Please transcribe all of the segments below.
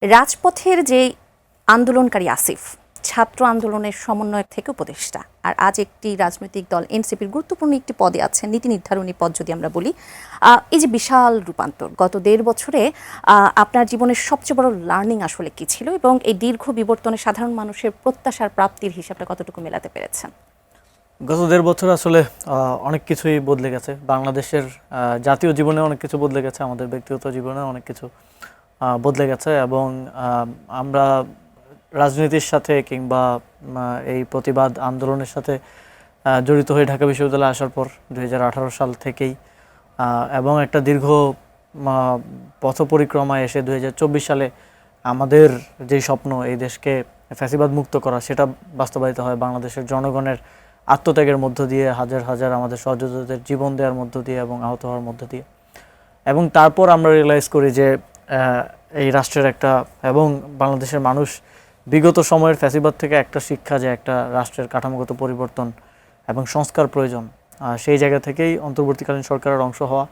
রাজপথের যে আন্দোলনকারী আসিফ ছাত্র আন্দোলনের সমন্বয়ক থেকে উপদেষ্টা আর আজ একটি রাজনৈতিক দল এনসিপির গুরুত্বপূর্ণ একটি পদে আছেন, নীতি নির্ধারণী পদ যদি আমরা বলি। এই যে বিশাল রূপান্তর গত ১.৫ বছরে আপনার জীবনের সবচেয়ে বড় লার্নিং আসলে কি ছিল এবং এই দীর্ঘ বিবর্তনে সাধারণ মানুষের প্রত্যাশার প্রাপ্তির হিসাবটা কতটুকু মেলাতে পেরেছেন? গত ১.৫ বছর আসলে অনেক কিছুই বদলে গেছে। বাংলাদেশের জাতীয় জীবনে অনেক কিছু বদলে গেছে, আমাদের ব্যক্তিগত জীবনে অনেক কিছু বদলে গেছে এবং আমরা রাজনীতির সাথে কিংবা এই প্রতিবাদ আন্দোলনের সাথে জড়িত হয়ে ঢাকা বিশ্ববিদ্যালয়ে আসার পর ২০১৮ সাল থেকেই এবং একটা দীর্ঘ পথ পরিক্রমায় এসে ২০২৪ সালে আমাদের যেই স্বপ্ন এই দেশকে ফ্যাসিবাদ মুক্ত করা, সেটা বাস্তবায়িত হয় বাংলাদেশের জনগণের আত্মত্যাগের মধ্য দিয়ে, হাজার হাজার আমাদের সহযোদ্ধাদের জীবন দেওয়ার মধ্য দিয়ে এবং আহত হওয়ার মধ্য দিয়ে। এবং তারপর আমরা রিয়েলাইজ করি যে এই রাষ্ট্রের একটা এবং বাংলাদেশের মানুষ বিগত সময়ের ফ্যাসিবাদ থেকে একটা শিক্ষা, যে একটা রাষ্ট্রের কাঠামোগত পরিবর্তন এবং সংস্কার প্রয়োজন। সেই জায়গা থেকেই অন্তর্বর্তীকালীন সরকারের অংশ হওয়া,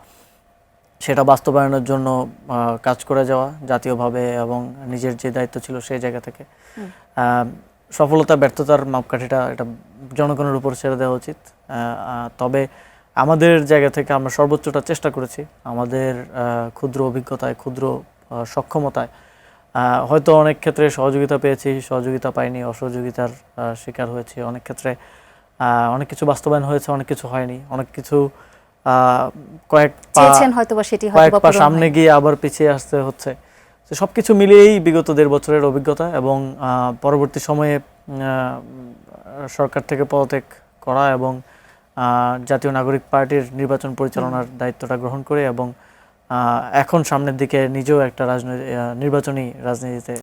সেটা বাস্তবায়নের জন্য কাজ করে যাওয়া জাতীয়ভাবে এবং নিজের যে দায়িত্ব ছিল সেই জায়গা থেকে। সফলতা ব্যর্থতার মাপকাঠিটা এটা জনগণের উপর ছেড়ে দেওয়া উচিত। তবে আমাদের জায়গা থেকে আমরা সর্বোচ্চটা চেষ্টা করেছি, আমাদের ক্ষুদ্র অভিজ্ঞতায়, ক্ষুদ্র সক্ষমতায়। হয়তো অনেক ক্ষেত্রে সহযোগিতা পেয়েছি, সহযোগিতা পাইনি, অসহযোগিতার শিকার হয়েছি। অনেক ক্ষেত্রে অনেক কিছু বাস্তবায়ন হয়েছে, অনেক কিছু হয়নি, অনেক কিছু কয়েক পা সামনে গিয়ে আবার পিছিয়ে আসতে হচ্ছে। সবকিছু মিলিয়েই বিগত ১.৫ বছরের অভিজ্ঞতা এবং পরবর্তী সময়ে সরকার থেকে পদত্যাগ করা এবং জাতীয় নাগরিক পার্টির নির্বাচন পরিচালনার দায়িত্বটা গ্রহণ করে এবং এখন সামনের দিকে নিজেও একটা নির্বাচনী রাজনীতিতে